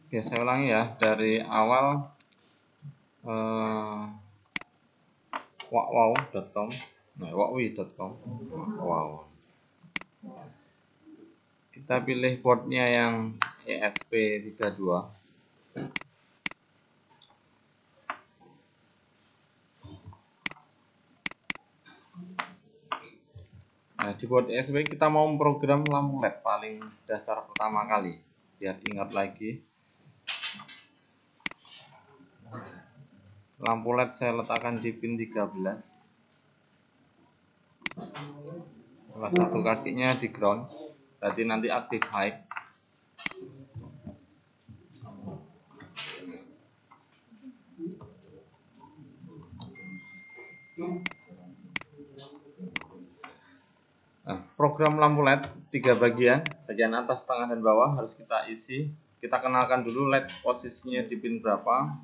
Oke, saya ulangi ya dari awal. Wakwow.com, wakwi.com. Wow. Kita pilih portnya yang ESP32. Nah, di port ESP kita mau memprogram lampu LED paling dasar pertama kali, biar ingat lagi. Lampu LED saya letakkan di pin 13. Salah satu kakinya di ground, berarti nanti aktif high. Nah, program lampu LED 3 bagian, bagian atas, tengah, dan bawah harus kita isi. Kita kenalkan dulu LED posisinya di pin berapa.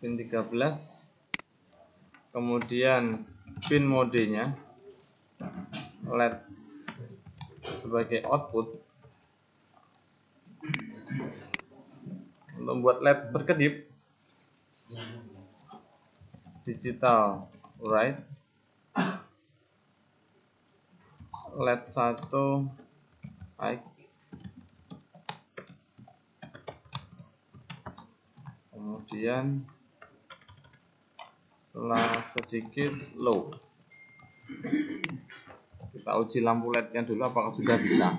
Pin 13. Kemudian pin modenya, LED sebagai output. Untuk membuat LED berkedip, digital right, LED 1 high, kemudian setelah sedikit low. Kita uji lampu LED-nya dulu apakah sudah bisa.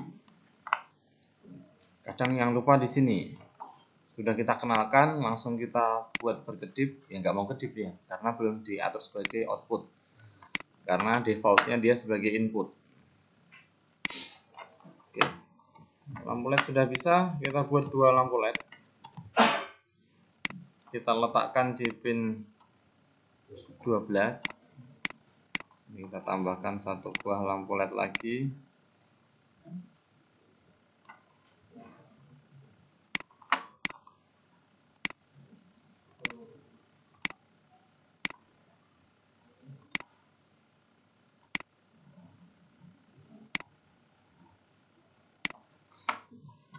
Kadang yang lupa di sini, sudah kita kenalkan langsung kita buat berkedip, ya nggak mau kedip ya, karena belum diatur sebagai output, karena defaultnya dia sebagai input. Oke, lampu LED sudah bisa, kita buat 2 lampu LED. Kita letakkan di pin 12. Kita tambahkan 1 buah lampu LED lagi.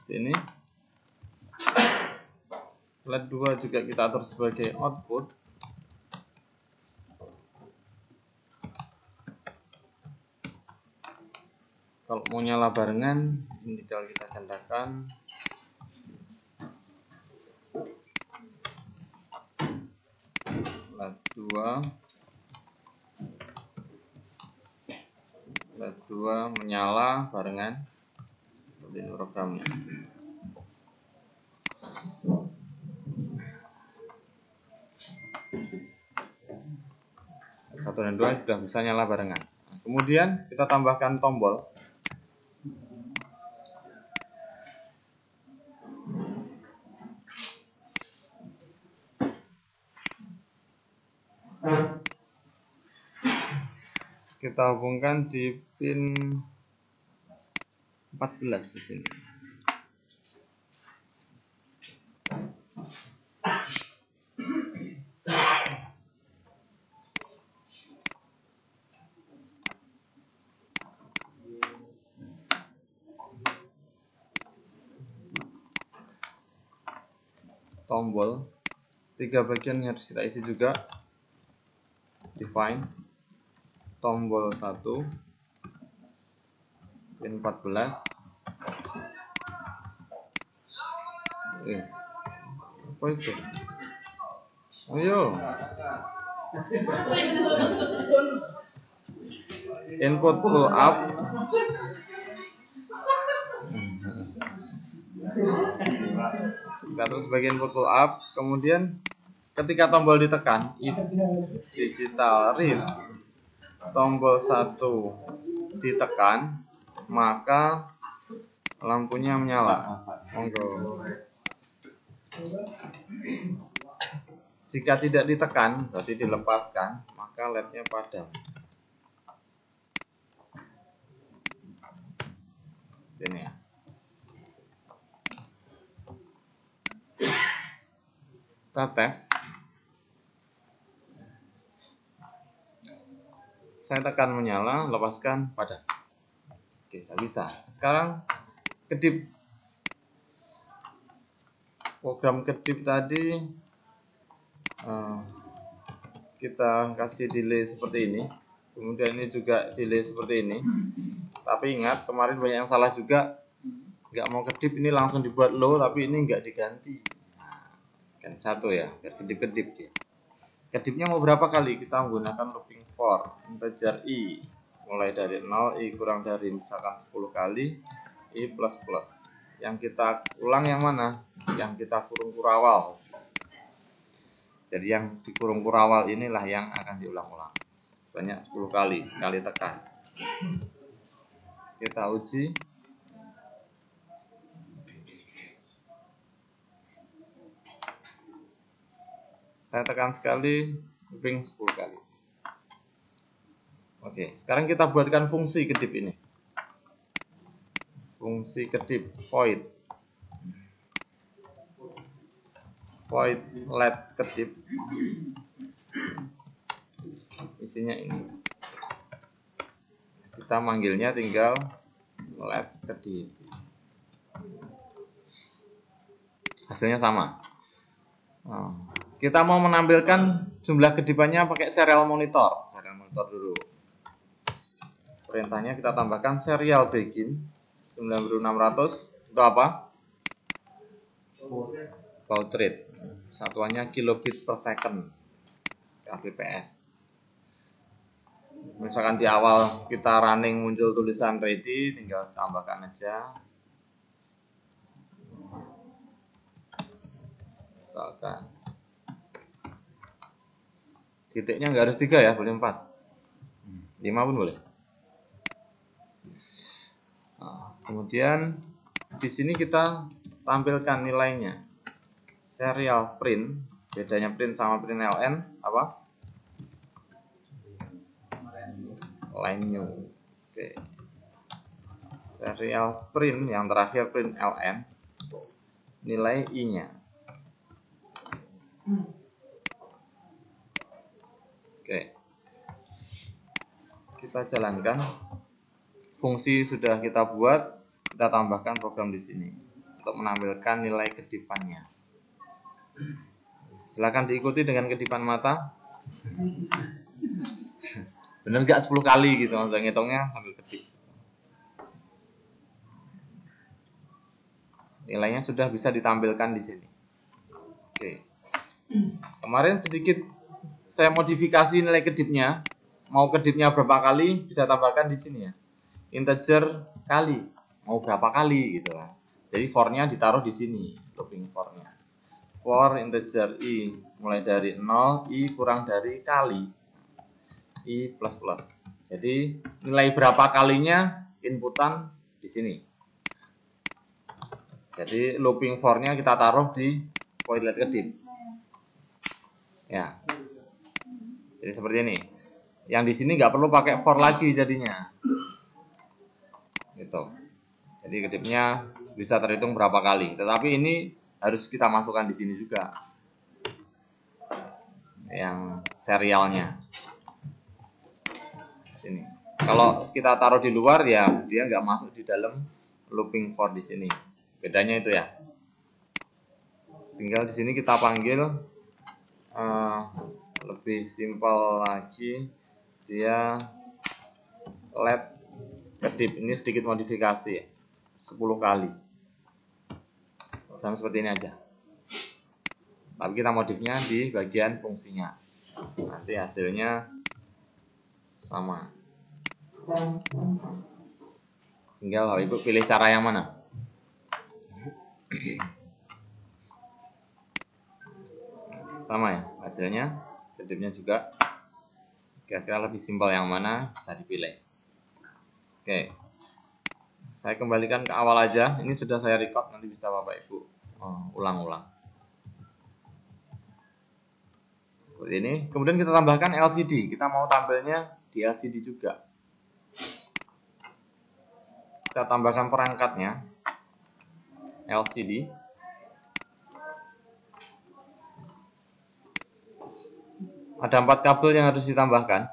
Ini LED 2 juga kita atur sebagai output. Kalau mau nyala barengan, ini tinggal kita gandakan. LED 2 menyala barengan. Seperti ini programnya. LED 1 dan 2 sudah bisa nyala barengan. Nah, kemudian kita tambahkan tombol. Kita hubungkan di pin 14 di sini. Tombol 3 bagian harus kita isi juga. Define tombol 1 pin 14. Apa itu? Ayo. Input pull up. Kita terus bagian input pull up. Kemudian ketika tombol ditekan, if digital read tombol 1 ditekan, maka lampunya menyala. Monggo. Jika tidak ditekan, berarti dilepaskan, maka LED-nya padam. Ini ya. Kita tes. Saya tekan menyala, lepaskan, padam. Oke, tidak bisa. Sekarang kedip program kedip tadi kita kasih delay seperti ini, kemudian ini juga delay seperti ini. Tapi ingat, kemarin banyak yang salah juga, nggak mau kedip, ini langsung dibuat low, tapi ini nggak diganti. Nah, ganti satu ya, biar kedip-kedip ya. Kedipnya mau berapa kali? Kita menggunakan looping for integer i, mulai dari 0, i kurang dari misalkan 10 kali, i plus plus. Yang kita ulang yang mana? Yang kita kurung kurawal. Jadi yang dikurung kurawal inilah yang akan diulang-ulang banyak 10 kali, sekali tekan. Kita uji. Saya tekan sekali, looping 10 kali. Oke, sekarang kita buatkan fungsi kedip ini. Fungsi kedip void let kedip, isinya ini. Kita manggilnya tinggal let kedip. Hasilnya sama. Kita mau menampilkan jumlah kedipannya pakai serial monitor. Serial monitor dulu. Perintahnya kita tambahkan serial begin 9600 untuk apa? Baud rate. Satuannya kilobit per second, kbps. Misalkan di awal kita running muncul tulisan ready, tinggal tambahkan aja. Misalkan titiknya nggak harus 3 ya, boleh 4, 5 pun boleh. Nah, kemudian di sini kita tampilkan nilainya. Serial print, bedanya print sama print ln apa? Line new. Oke. Serial print yang terakhir print ln, nilai i-nya. Oke. Kita jalankan. Fungsi sudah kita buat, kita tambahkan program di sini untuk menampilkan nilai kedipannya. Silakan diikuti dengan kedipan mata. Bener nggak 10 kali gitu, maksudnya ngitungnya sambil kedip. Nilainya sudah bisa ditampilkan di sini. Oke. Kemarin sedikit saya modifikasi nilai kedipnya. Mau kedipnya berapa kali bisa tambahkan di sini ya. Integer kali, mau berapa kali gitu lah. Jadi for-nya ditaruh di sini, looping for-nya. For integer i mulai dari 0, i kurang dari kali, i plus plus. Jadi nilai berapa kalinya inputan di sini. Jadi looping for-nya kita taruh di void let kedip. Ya. Jadi seperti ini. Yang di sini nggak perlu pakai for lagi jadinya. Gitu. Jadi kedipnya bisa terhitung berapa kali. Tetapi ini harus kita masukkan di sini juga. Yang serialnya. Sini. Kalau kita taruh di luar ya dia nggak masuk di dalam looping for di sini. Bedanya itu ya. Tinggal di sini kita panggil lebih simpel lagi, dia let kedip. Ini sedikit modifikasi ya, 10 kali. Program seperti ini aja. Tapi kita modifnya di bagian fungsinya. Nanti hasilnya sama. Tinggal Bapak Ibu pilih cara yang mana. Sama ya hasilnya, kedipnya juga. Kira-kira lebih simpel yang mana bisa dipilih. Oke, saya kembalikan ke awal aja. Ini sudah saya record, nanti bisa Bapak Ibu ulang-ulang. Seperti ini. Kemudian kita tambahkan LCD. Kita mau tampilnya di LCD juga. Kita tambahkan perangkatnya LCD. Ada 4 kabel yang harus ditambahkan.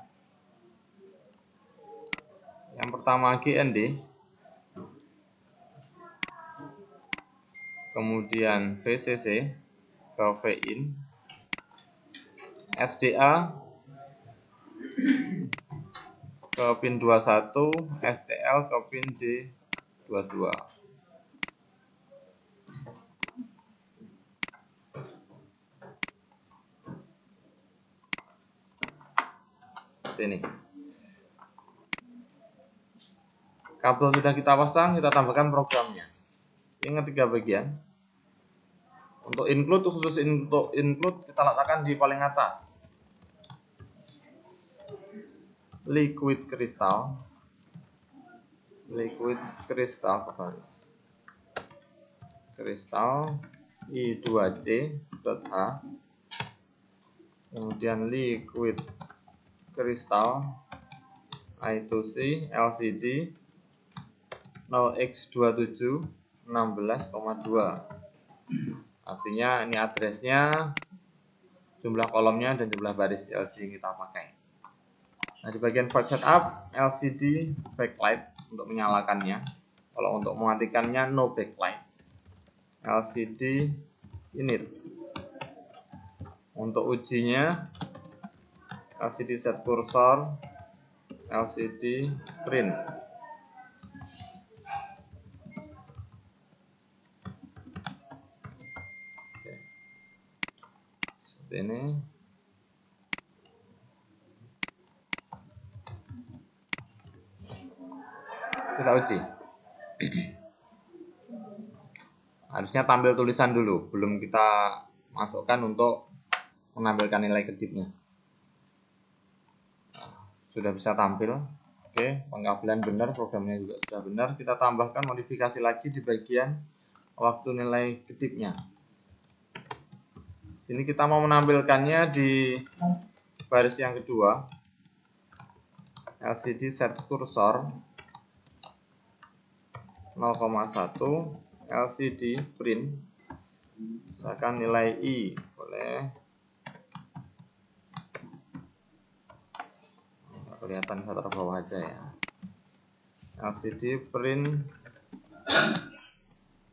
Yang pertama GND. kemudian VCC ke VIN, SDA ke pin 21, SCL ke pin D22. Seperti ini. Kabel sudah kita pasang, kita tambahkan programnya. Ini 3 bagian. Untuk include, khusus untuk include kita letakkan di paling atas. Liquid crystal I2C.H, kemudian liquid crystal I2C LCD 0x27 16,2. Artinya ini addressnya, jumlah kolomnya, dan jumlah baris LG yang kita pakai. Nah, di bagian void setup, LCD backlight untuk menyalakannya. Kalau untuk mematikannya, no backlight. LCD init. Untuk ujinya, LCD set cursor, LCD print. Oke. Seperti ini. Kita uji. Harusnya tampil tulisan dulu, belum kita masukkan untuk menampilkan nilai kedipnya. Nah, sudah bisa tampil. Oke, pengkabelan benar, programnya juga sudah benar. Kita tambahkan modifikasi lagi di bagian waktu nilai kedipnya. Sini kita mau menampilkannya di baris yang kedua. LCD set cursor 0,1, LCD print, misalkan nilai I, boleh kelihatan satu bawah aja ya. LCD print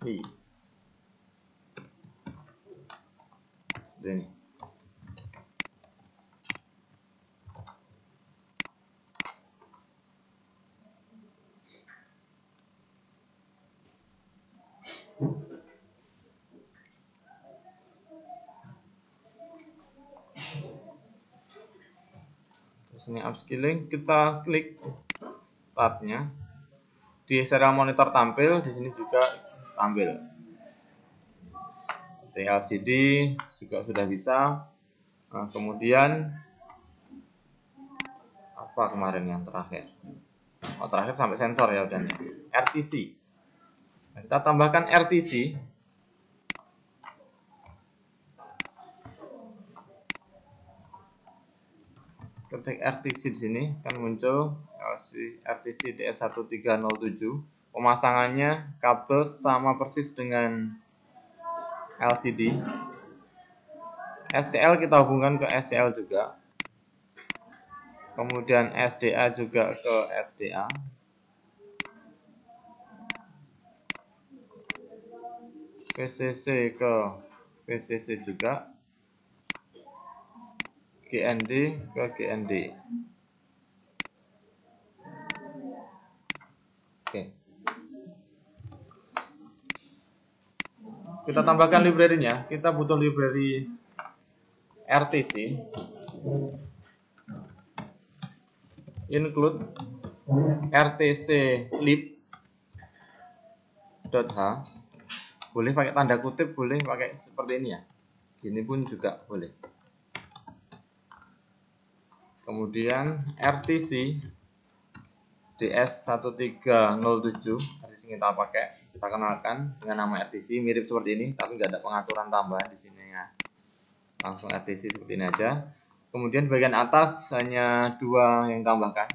I, ini. Terus ini upscaling, kita klik startnya. Di serial monitor tampil, di sini juga tampil. Di LCD juga sudah bisa. Nah, kemudian apa kemarin yang terakhir? Oh, terakhir sampai sensor ya udahnya. RTC. Nah, kita tambahkan RTC. Ketik RTC di sini kan muncul RTC DS1307. Pemasangannya kabel sama persis dengan LCD. SCL kita hubungkan ke SCL juga. Kemudian SDA juga ke SDA. VCC ke VCC juga. GND ke GND. Oke. Kita tambahkan library-nya. Kita butuh library RTC. Include RTC lib.h. Boleh pakai tanda kutip, boleh pakai seperti ini ya. Gini pun juga boleh. Kemudian RTC DS1307 RTC kita pakai, kita kenalkan dengan nama RTC, mirip seperti ini, tapi nggak ada pengaturan tambahan di sini ya. Langsung RTC seperti ini aja. Kemudian bagian atas hanya 2 yang tambahkan,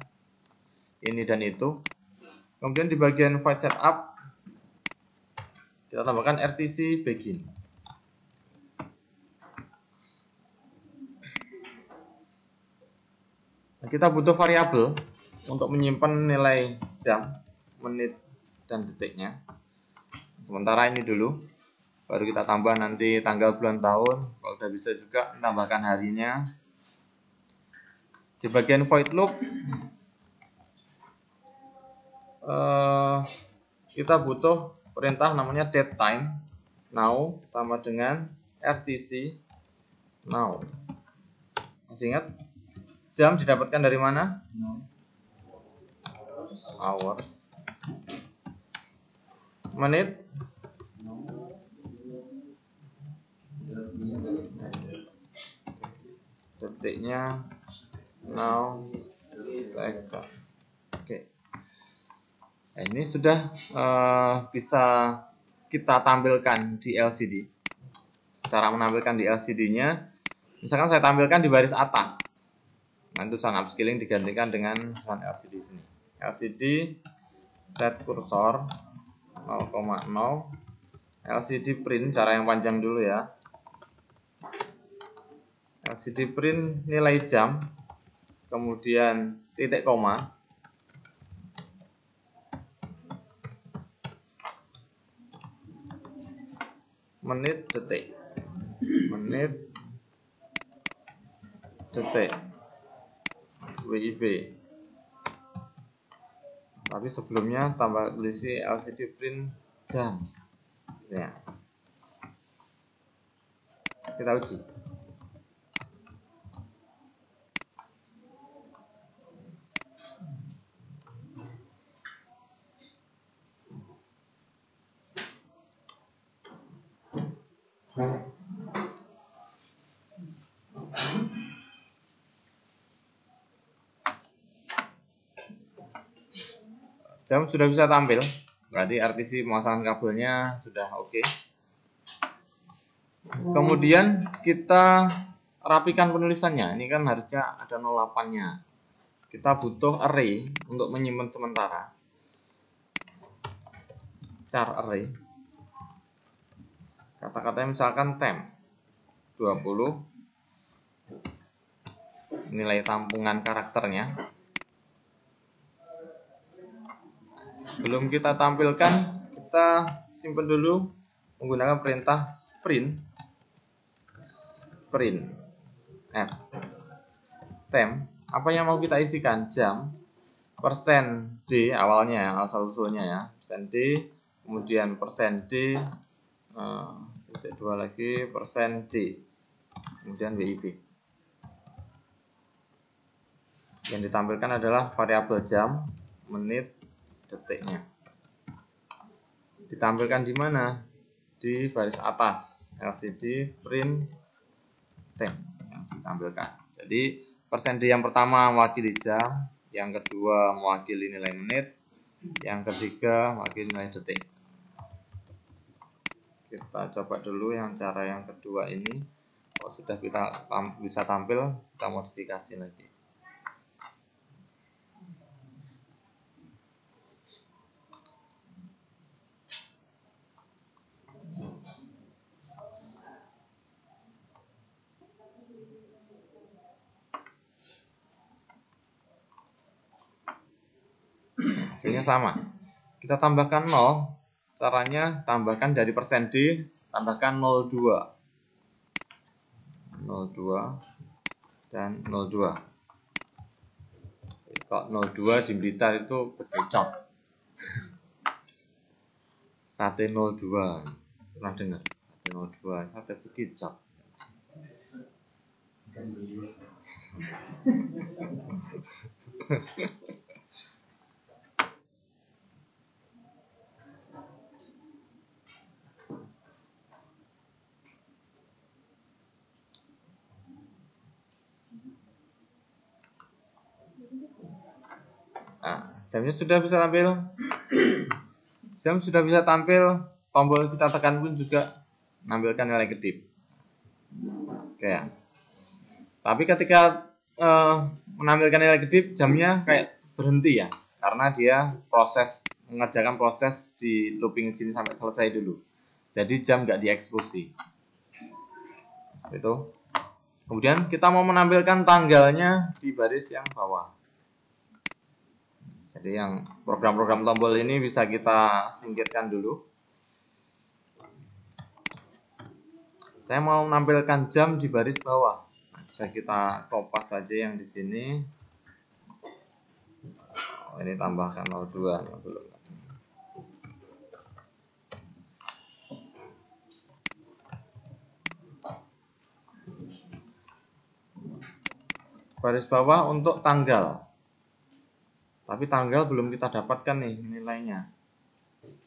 ini dan itu. Kemudian di bagian void setup kita tambahkan RTC begin. Kita butuh variabel untuk menyimpan nilai jam, menit, dan detiknya. Sementara ini dulu. baru kita tambah nanti tanggal, bulan, tahun. Kalau udah bisa juga tambahkan harinya. Di bagian void loop kita butuh perintah namanya datetime now sama dengan RTC now. Masih ingat? Jam didapatkan dari mana? Hours. Menit? Detiknya now, second. Oke. Nah, ini sudah bisa kita tampilkan di LCD. Cara menampilkan di LCD-nya, misalkan saya tampilkan di baris atas. Nah, tulisan upscaling digantikan dengan tulisan LCD sini. LCD set kursor 0,0. LCD print, cara yang panjang dulu ya. LCD print nilai jam, kemudian titik koma, menit, detik, menit, detik, WIB. Tapi sebelumnya tambah tulis LCD print jam. Ya. Kita uji. Jam sudah bisa tampil, berarti RTC pemasangan kabelnya sudah oke. Kemudian kita rapikan penulisannya. Ini kan harusnya ada 08-nya. Kita butuh array untuk menyimpan sementara. Char array. Kata-katanya misalkan temp 20, nilai tampungan karakternya. Sebelum kita tampilkan, kita simpan dulu menggunakan perintah sprint f temp. Apa yang mau kita isikan? Jam, persen D awalnya, asal usulnya ya, persen D, kemudian persen D, titik 2 lagi, persen D, kemudian WIB. Yang ditampilkan adalah variabel jam, menit, detiknya. Ditampilkan di mana? Di baris atas, LCD print temp yang ditampilkan. Jadi persen D yang pertama mewakili jam, yang kedua mewakili nilai menit, yang ketiga mewakili nilai detik. Kita coba dulu yang cara yang kedua ini. Kalau sudah kita bisa tampil, kita modifikasi lagi. Hasilnya sama. Kita tambahkan 0. Caranya tambahkan dari persen D, tambahkan 02. 02 dan 02. Kalau 02 di Blitar itu bekecot. Sate 02. Pernah dengar? Sate 02, sate bekecot. Nah, jamnya sudah bisa tampil. Jam sudah bisa tampil, tombol kita tekan pun juga menampilkan nilai kedip. Kayak. Tapi ketika menampilkan nilai kedip, jamnya kayak berhenti ya, karena dia mengerjakan proses di looping sini sampai selesai dulu. Jadi jam nggak dieksekusi. Itu. Kemudian kita mau menampilkan tanggalnya di baris yang bawah. Jadi yang program-program tombol ini bisa kita singkirkan dulu. Saya mau menampilkan jam di baris bawah. Nah, bisa kita kopas saja yang di sini. Oh, ini tambahkan 02 nih, belum. Baris bawah untuk tanggal. Tapi tanggal belum kita dapatkan nih nilainya.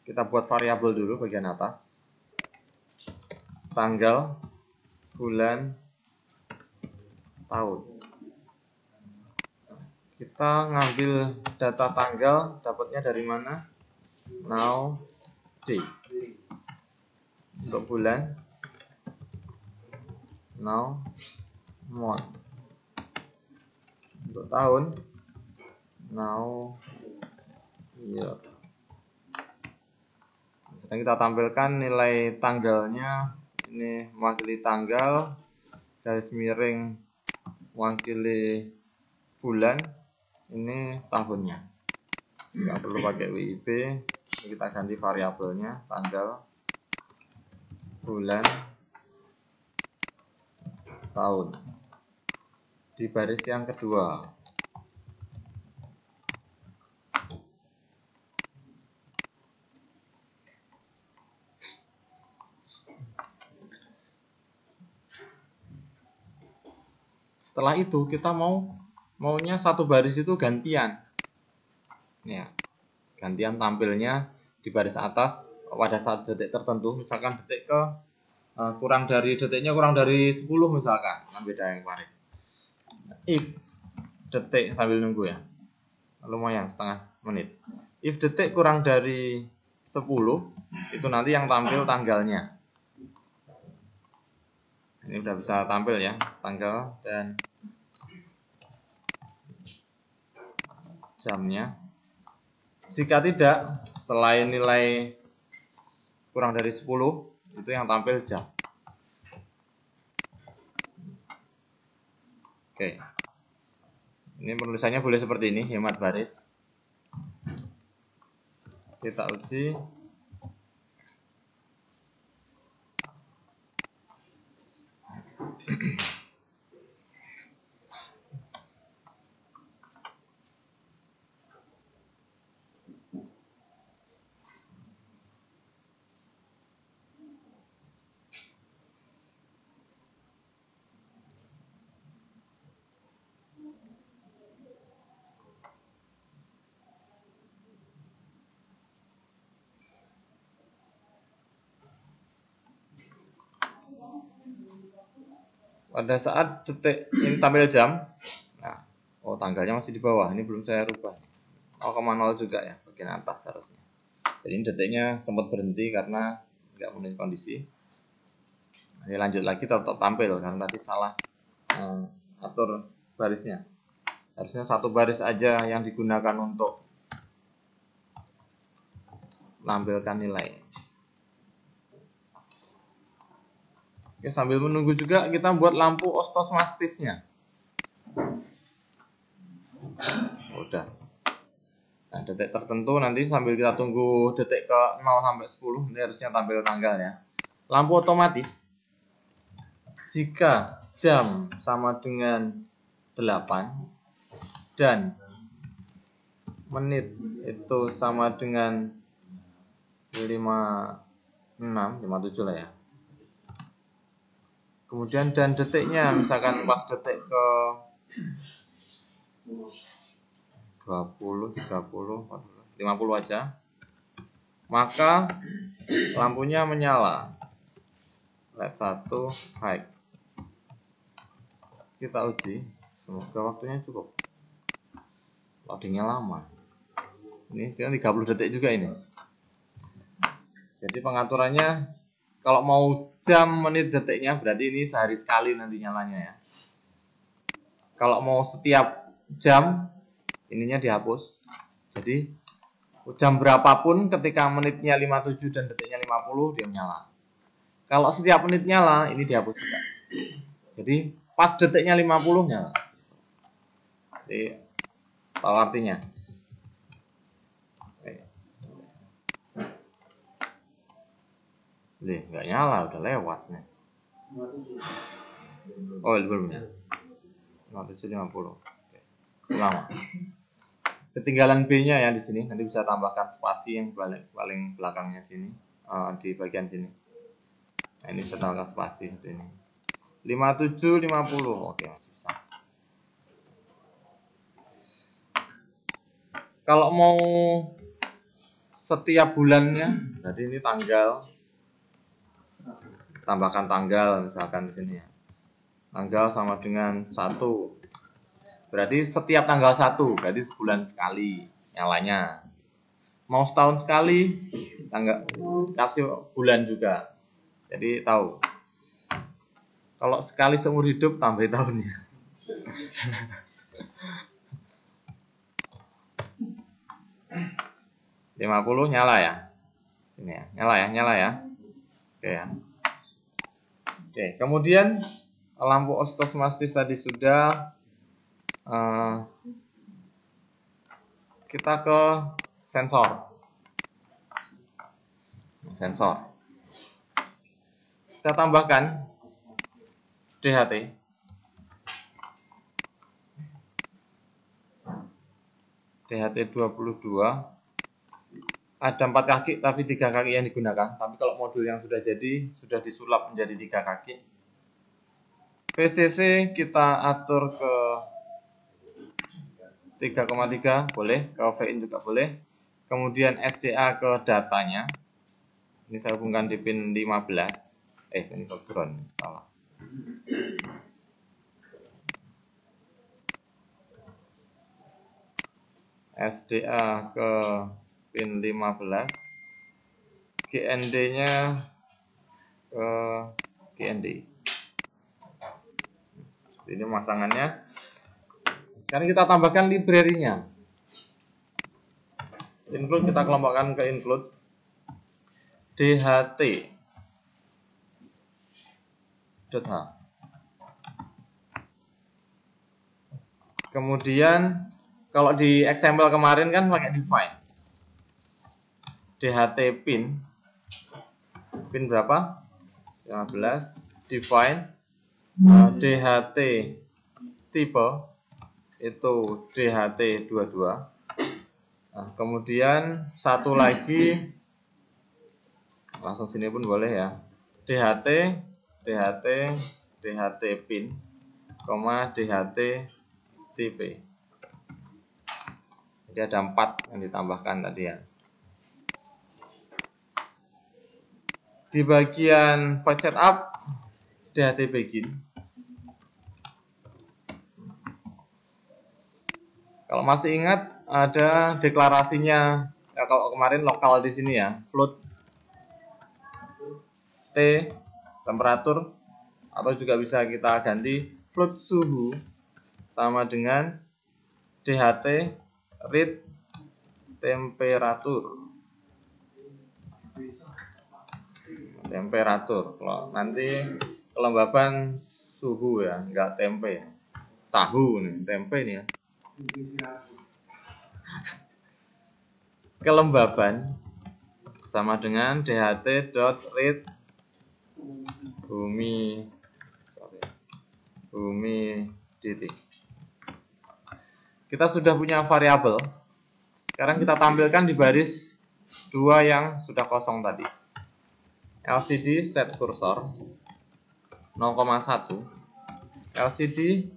Kita buat variabel dulu bagian atas. Tanggal, bulan, tahun. Kita ngambil data tanggal, dapatnya dari mana? Now, day. Untuk bulan, now, month. Untuk tahun, now, year. Sekarang kita tampilkan nilai tanggalnya. Ini mewakili tanggal, garis miring mewakili bulan, ini tahunnya. Nggak perlu pakai WIB, kita ganti variabelnya tanggal, bulan, tahun di baris yang kedua. Setelah itu kita maunya satu baris itu gantian, ya, gantian tampilnya di baris atas pada saat detik tertentu. Misalkan detik ke detiknya kurang dari 10 misalkan, kan beda yang kemarin. If detik sambil nunggu ya, lumayan setengah menit. If detik kurang dari 10, itu nanti yang tampil tanggalnya. Ini udah bisa tampil ya, tanggal dan jamnya. Jika tidak, selain nilai kurang dari 10, itu yang tampil jam. Oke. Ini penulisannya boleh seperti ini, hemat baris. Kita uji. Pada saat detik ini tampil jam, nah, oh tanggalnya masih di bawah, ini belum saya rubah. 0,0 juga ya, bagian atas harusnya. Jadi ini detiknya sempat berhenti karena nggak memenuhi kondisi. Ini lanjut lagi tetap tampil karena tadi salah atur barisnya. Harusnya satu baris aja yang digunakan untuk menampilkan nilai. Oke, sambil menunggu juga kita buat lampu ostomastisnya. Udah. Nah, detik tertentu nanti sambil kita tunggu detik ke 0 sampai 10, ini harusnya tampil tanggal ya. Lampu otomatis. Jika jam sama dengan 8 dan menit itu sama dengan 56, 57 lah ya. Kemudian dan detiknya misalkan pas detik ke 20, 30, 40, 50 aja, maka lampunya menyala. LED 1 high. Kita uji, semoga waktunya cukup. Loadingnya lama. Ini 30 detik juga ini. Jadi pengaturannya kalau mau jam, menit, detiknya berarti ini sehari sekali nanti nyalanya ya. Kalau mau setiap jam, ininya dihapus. Jadi jam berapapun ketika menitnya 57 dan detiknya 50 dia menyala. Kalau setiap menit nyala, ini dihapus juga. Jadi pas detiknya 50 nyala. Jadi tahu artinya. Nggak nyala, udah lewat nih. Oh, belum ya. 5750. Oke. Selama. Ketinggalan B-nya ya di sini. Nanti bisa tambahkan spasi yang paling belakangnya sini, di bagian sini. Nah, ini bisa tambahkan spasi seperti ini. 5750. Oke, masih bisa. Kalau mau setiap bulannya, berarti ini tanggal, tambahkan tanggal misalkan di sini ya. Tanggal sama dengan 1. Berarti setiap tanggal 1, berarti sebulan sekali nyalanya. Mau setahun sekali, tanggal kasih bulan juga. Jadi tahu. Kalau sekali seumur hidup tambah tahunnya. Lima 50 nyala ya. Ini ya, nyala ya. Oke ya. Oke, kemudian lampu oskosmastis tadi sudah. Kita ke sensor. Kita tambahkan DHT. DHT 22. Ada 4 kaki tapi 3 kaki yang digunakan. Tapi kalau modul yang sudah jadi sudah disulap menjadi 3 kaki. VCC kita atur ke 3,3 boleh, ke VIN juga boleh. Kemudian SDA ke datanya. Ini saya hubungkan di pin 15. Ini ke ground, salah. SDA ke pin 15. GND-nya ke GND. Ini pemasangannya. Sekarang kita tambahkan library-nya. Include kita kelompokkan ke include DHT .h. Kemudian kalau di XML kemarin kan pakai define. DHT pin berapa? 15. Define DHT tipe itu DHT 22. Nah, kemudian satu lagi, langsung sini pun boleh ya. DHT pin, DHT tipe. Jadi ada 4 yang ditambahkan tadi ya. Di bagian file setup, DHT begin. Kalau masih ingat ada deklarasinya ya, kalau kemarin lokal di sini ya, float T temperatur, atau juga bisa kita ganti float suhu sama dengan DHT read temperatur. Kalau nanti kelembaban suhu ya, enggak tempe. Tahu nih, tempe nih ya. Kelembaban sama dengan DHT.read humidity. Kita sudah punya variabel. Sekarang kita tampilkan di baris 2 yang sudah kosong tadi. LCD set cursor 0,1. LCD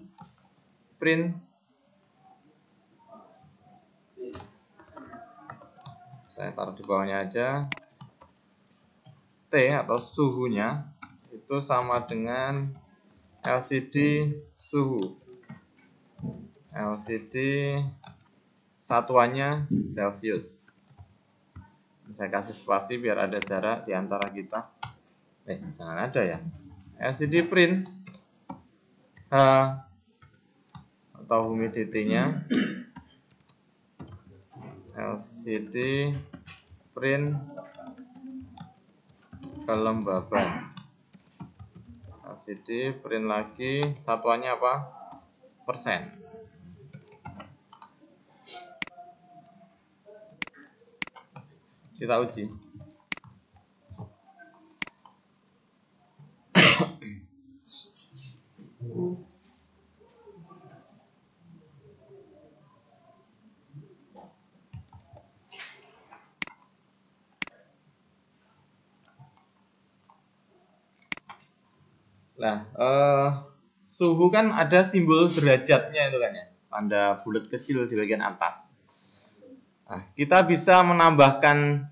print, saya taruh di bawahnya aja, T atau suhunya itu sama dengan LCD suhu. LCD satuannya Celsius. Saya kasih spasi biar ada jarak di antara kita. Jangan ada ya. LCD print atau humidity-nya LCD print kelembaban. LCD print lagi, satuannya apa? Persen. Kita uji. Nah, suhu kan ada simbol derajatnya itu kan ya, tanda bulat kecil di bagian atas. Nah, kita bisa menambahkan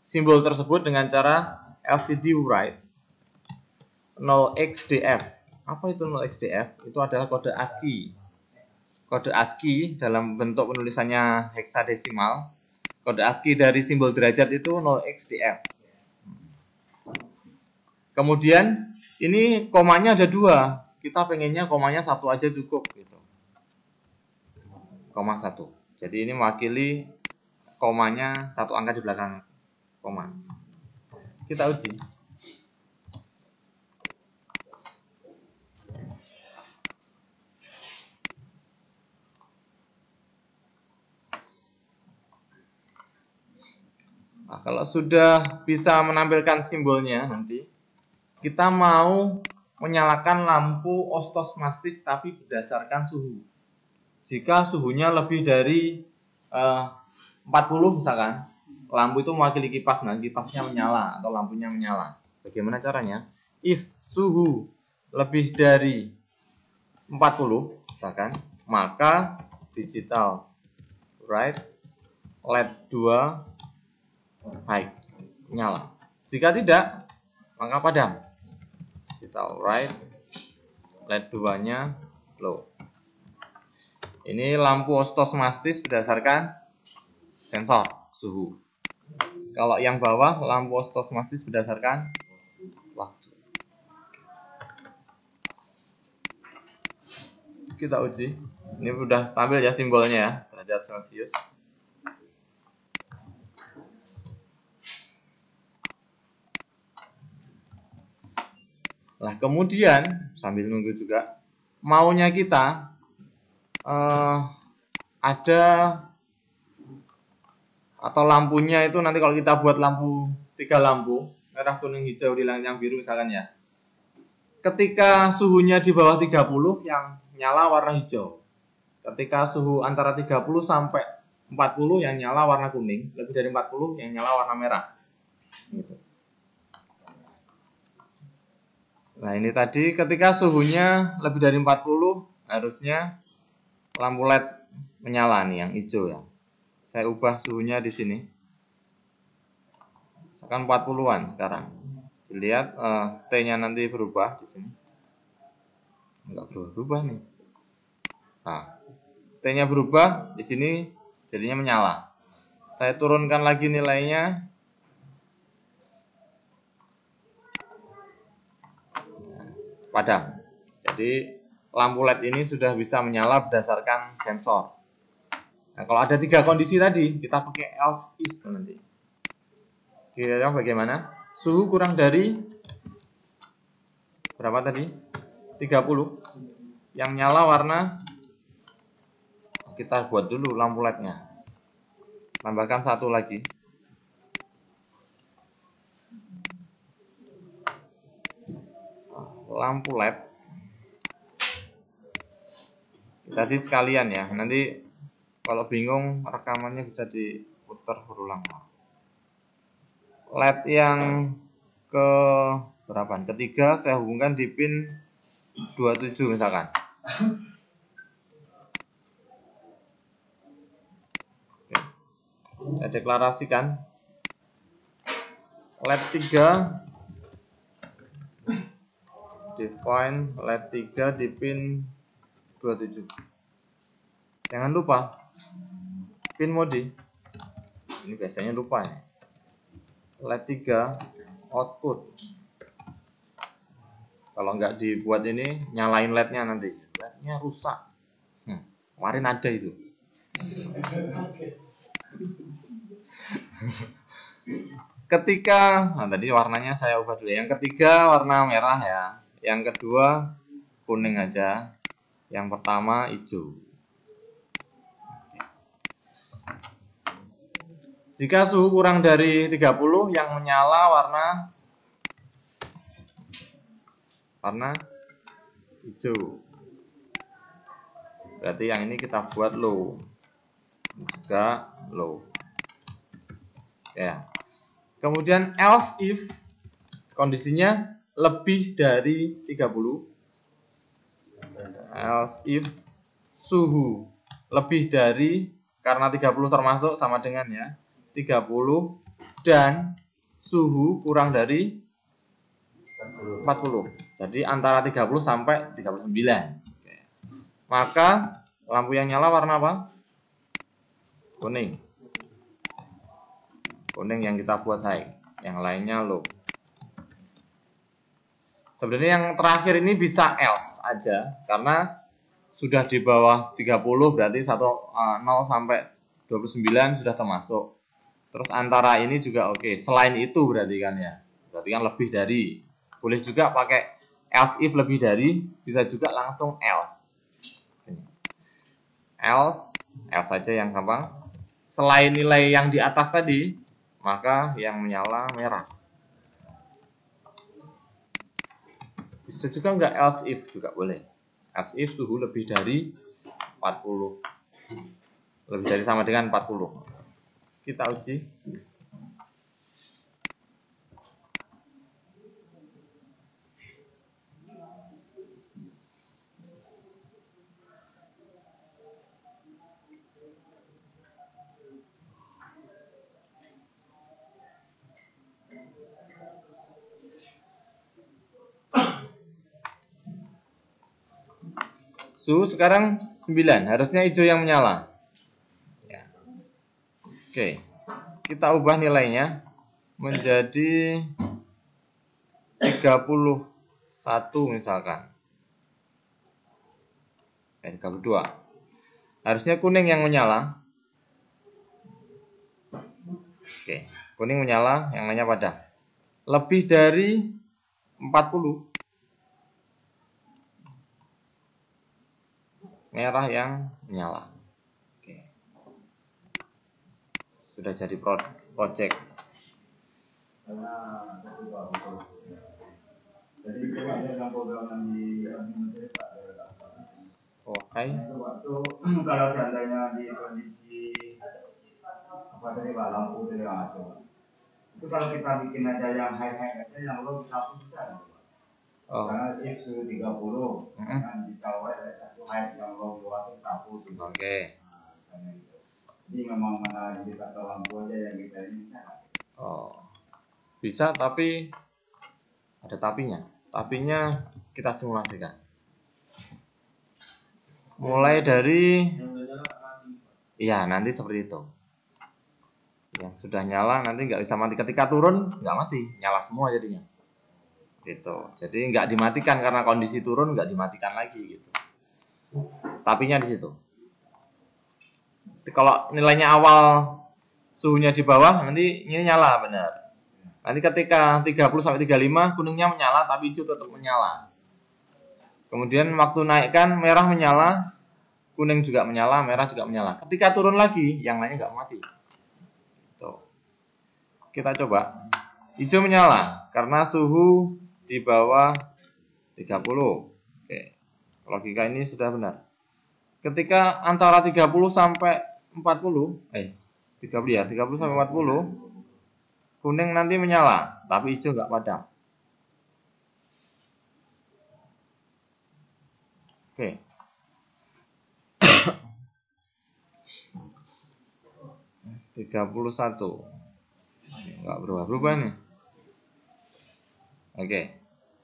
simbol tersebut dengan cara LCD write 0xdf. Apa itu 0xdf? Itu adalah kode ASCII. Kode ASCII dalam bentuk penulisannya heksadesimal. Kode ASCII dari simbol derajat itu 0xdf. Kemudian ini komanya ada 2. Kita pengennya komanya 1 aja cukup gitu. Koma 1. Jadi ini mewakili komanya 1 angka di belakang koma. Kita uji. Nah, kalau sudah bisa menampilkan simbolnya nanti, kita mau menyalakan lampu ostosmastis tapi berdasarkan suhu. Jika suhunya lebih dari 40 misalkan, lampu itu mewakili kipas, nah kipasnya menyala atau lampunya menyala. Bagaimana caranya? If suhu lebih dari 40 misalkan, maka digital write LED 2 high, nyala. Jika tidak, maka padam. Digital write LED 2-nya low. Ini lampu ostosmastis berdasarkan sensor suhu. Kalau yang bawah lampu ostosmastis berdasarkan waktu. Kita uji. Ini sudah tampil ya simbolnya ya, derajat Celcius. Nah, kemudian sambil nunggu juga, maunya kita ada atau lampunya itu nanti kalau kita buat lampu 3 lampu, merah, kuning, hijau di langit yang biru misalkan ya. Ketika suhunya di bawah 30 yang nyala warna hijau. Ketika suhu antara 30 sampai 40 yang nyala warna kuning, lebih dari 40 yang nyala warna merah. Gitu. Nah, ini tadi ketika suhunya lebih dari 40 harusnya lampu LED menyala nih yang hijau ya. Saya ubah suhunya di sini. Misalkan 40-an sekarang. Dilihat T-nya nanti berubah di sini. Enggak berubah nih. Nah, T-nya berubah di sini jadinya menyala. Saya turunkan lagi nilainya. Padam. Jadi lampu LED ini sudah bisa menyala berdasarkan sensor. Nah, kalau ada 3 kondisi tadi, kita pakai else if nanti. Kira-kira bagaimana? Suhu kurang dari berapa tadi? 30. Yang nyala warna, kita buat dulu lampu LED-nya. Tambahkan 1 lagi. Lampu LED tadi sekalian ya, nanti kalau bingung rekamannya bisa diputar berulang. LED yang ke berapa? Ketiga saya hubungkan di pin 27 misalkan. Oke. Saya deklarasikan LED 3 define LED 3 di pin 27. Jangan lupa pin mode. Ini biasanya lupa ya. LED 3 output. Kalau nggak dibuat ini nyalain LED-nya nanti. LED-nya rusak. Kemarin ada itu. Ketika, nah tadi warnanya saya ubah dulu. Yang ketiga warna merah ya. Yang kedua kuning aja. Yang pertama hijau. Jika suhu kurang dari 30 yang menyala warna hijau. Berarti yang ini kita buat low. Juga low. Ya. Kemudian else if kondisinya lebih dari 30, else if suhu lebih dari, karena 30 termasuk sama dengan ya 30, dan suhu kurang dari 40. Jadi antara 30 sampai 39. Oke. Maka lampu yang nyala warna apa? Kuning. Kuning yang kita buat high, yang lainnya low. Sebenarnya yang terakhir ini bisa else aja, karena sudah di bawah 30 berarti 0 sampai 29 sudah termasuk. Terus antara ini juga oke. Selain itu berarti kan ya. Berarti kan lebih dari. Boleh juga pakai else if lebih dari, bisa juga langsung else. Else aja yang gampang. Selain nilai yang di atas tadi, maka yang menyala merah. Bisa juga enggak else if juga boleh. Else if suhu lebih dari 40. Lebih dari sama dengan 40. Kita uji. Suhu sekarang 9, harusnya hijau yang menyala. Ya. Oke, kita ubah nilainya menjadi 31 misalkan. 32. Harusnya kuning yang menyala. Oke, kuning menyala, yang lainnya padam. Lebih dari 40. Merah yang menyala. Oke. Sudah jadi project. Jadi coba dalam program di Pak. Oke. Waktu kalau seandainya di kondisi apa tadi Pak, lampu tadi coba. Itu kalau kita bikin aja yang high aja, yang low kita pun bisa. Karena if suhu 30, kan ditawar ada satu high yang low 200 tapu. Oke. Jadi memang mana indikator lampu aja yang kita ini bisa. Bisa, tapi ada tapinya. Tapinya kita simulasikan. Mulai dari, iya nanti seperti itu. Yang sudah nyala nanti nggak bisa mati. Ketika turun nggak mati, nyala semua jadinya. Gitu. Jadi nggak dimatikan karena kondisi turun, nggak dimatikan lagi gitu. Tapinya di situ. Kalau nilainya awal suhunya di bawah, nanti ini nyala benar. Nanti ketika 30 sampai 35 kuningnya menyala tapi hijau tetap menyala. Kemudian waktu naikkan merah menyala, kuning juga menyala, merah juga menyala. Ketika turun lagi, yang lainnya nggak mati. Tuh. Kita coba. Hijau menyala karena suhu di bawah 30. Oke. Logika ini sudah benar. Ketika antara 30 sampai 40, 30 ya, 30 sampai 40, kuning nanti menyala, tapi hijau nggak padam. Oke. Tiga 31. Nggak berubah-berubah nih. Oke.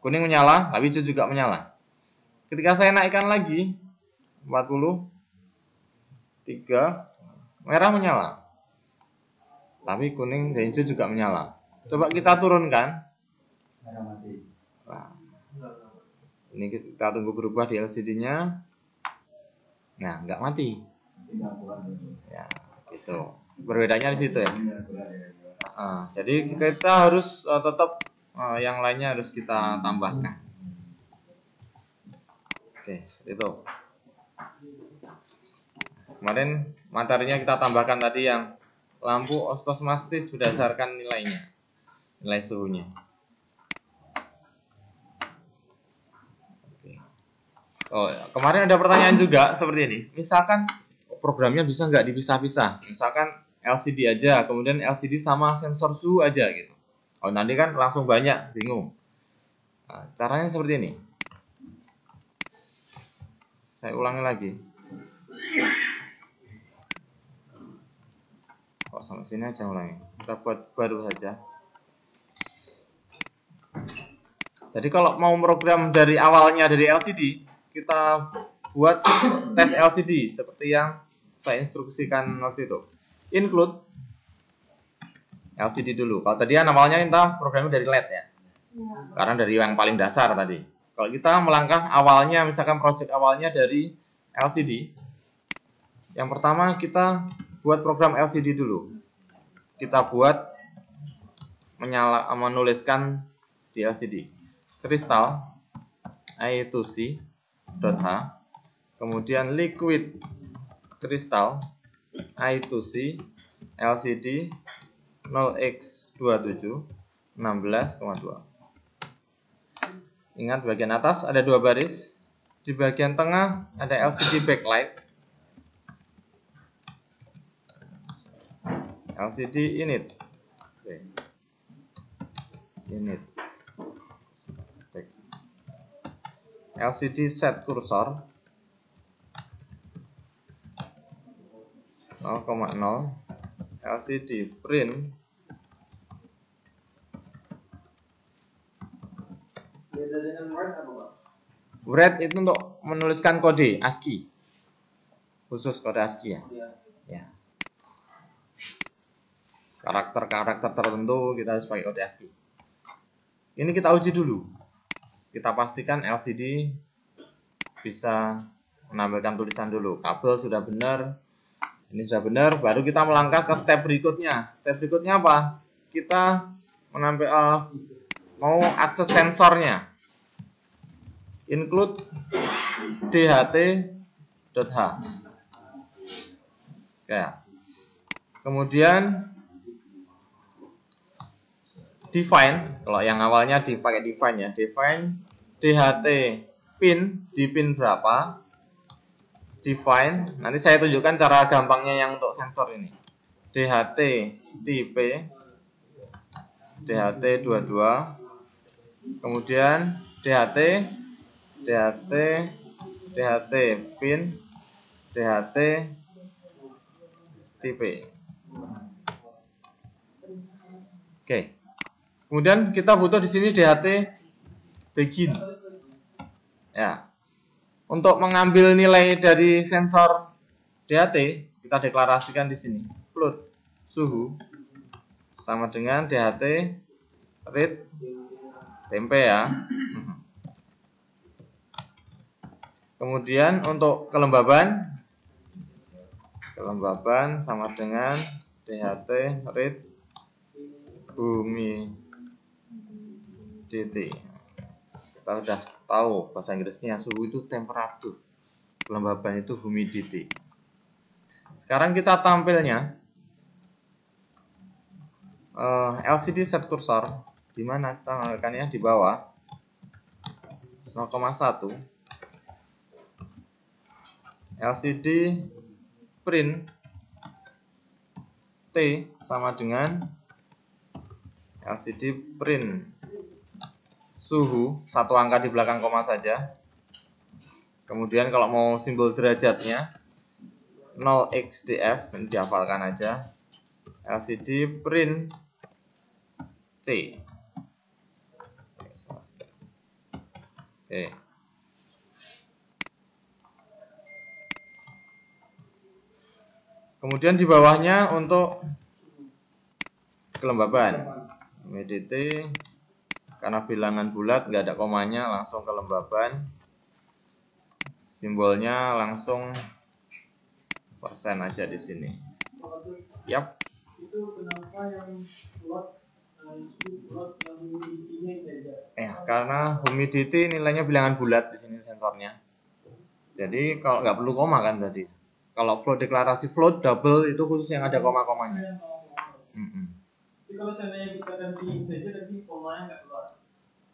Kuning menyala, tapi hijau juga menyala. Ketika saya naikkan lagi 40, 3, merah menyala. Tapi kuning dan hijau juga menyala. Coba kita turunkan. Nah, ini kita tunggu berubah di LCD-nya. Nah, nggak mati. Ya, gitu. Berbedanya di situ ya. Jadi kita harus tetap yang lainnya harus kita tambahkan. Oke, itu. Kemarin materinya kita tambahkan tadi yang lampu otomatis berdasarkan nilainya, nilai suhunya. Oke. Kemarin ada pertanyaan juga seperti ini. Misalkan programnya bisa nggak dipisah-pisah? Misalkan LCD aja, kemudian LCD sama sensor suhu aja gitu. Nanti kan langsung banyak, bingung. Nah, caranya seperti ini. Saya ulangi lagi. Kok sampai sini aja ulangi. Kita buat baru saja. Jadi kalau mau program dari awalnya dari LCD, kita buat tes LCD seperti yang saya instruksikan waktu itu. Include LCD dulu. Kalau tadi awalnya kita programnya dari LED ya. Karena dari yang paling dasar tadi. Kalau kita melangkah awalnya, misalkan project awalnya dari LCD, yang pertama kita buat program LCD dulu. Kita buat menuliskan di LCD crystal I2C.H, kemudian liquid crystal I2C LCD 0x27 16,2. Ingat bagian atas ada 2 baris, di bagian tengah ada LCD backlight, LCD init, init, LCD set cursor 0,0, LCD print. Beda dengan Word apa, Pak? Word itu untuk menuliskan kode ASCII, khusus kode ASCII ya. Iya. Ya. Karakter-karakter tertentu kita harus pakai kode ASCII. Ini kita uji dulu. Kita pastikan LCD bisa menampilkan tulisan dulu. Kabel sudah benar. Ini sudah benar, baru kita melangkah ke step berikutnya. Step berikutnya apa? Kita mau akses sensornya. Include DHT.H. Oke. Kemudian define, kalau yang awalnya dipakai define ya, define DHT pin, di pin berapa, define, nanti saya tunjukkan cara gampangnya yang untuk sensor ini. DHT tipe, DHT 22, kemudian DHT pin, DHT tipe. Oke. Kemudian kita butuh di sini DHT begin. Ya. Untuk mengambil nilai dari sensor DHT, kita deklarasikan di sini. Float suhu sama dengan DHT read tempe ya. Kemudian untuk kelembaban sama dengan DHT read humidity. Kita sudah tahu bahasa Inggrisnya, suhu itu temperatur, kelembaban itu humidity. Sekarang kita tampilnya LCD set cursor, di mana kita menggunakannya di bawah 0,1, LCD print T sama dengan LCD print suhu, satu angka di belakang koma saja. Kemudian kalau mau simbol derajatnya 0xdf, ini dihafalkan aja. LCD print C. Oke. Kemudian di bawahnya untuk kelembaban humidity, karena bilangan bulat nggak ada komanya, langsung kelembaban, simbolnya langsung persen aja di sini. Yap. Itu kenapa yang plot yang humidity-nya integer? Karena humidity nilainya bilangan bulat di sini sensornya. Jadi kalau nggak perlu koma kan berarti. Kalau float deklarasi float double itu khusus yang ada koma-komanya. Jadi kalau seandainya kita ganti integer, nanti komanya nggak keluar.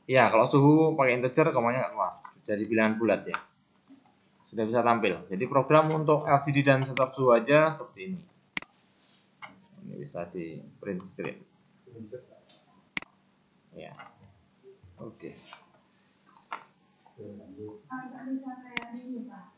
Ya, kalau suhu pakai integer, komanya nggak keluar. Jadi bilangan bulat ya. Sudah bisa tampil. Jadi program untuk LCD dan sensor suhu aja seperti ini. Ini bisa di print screen. Ya. Oke. bisa kayak ini Pak.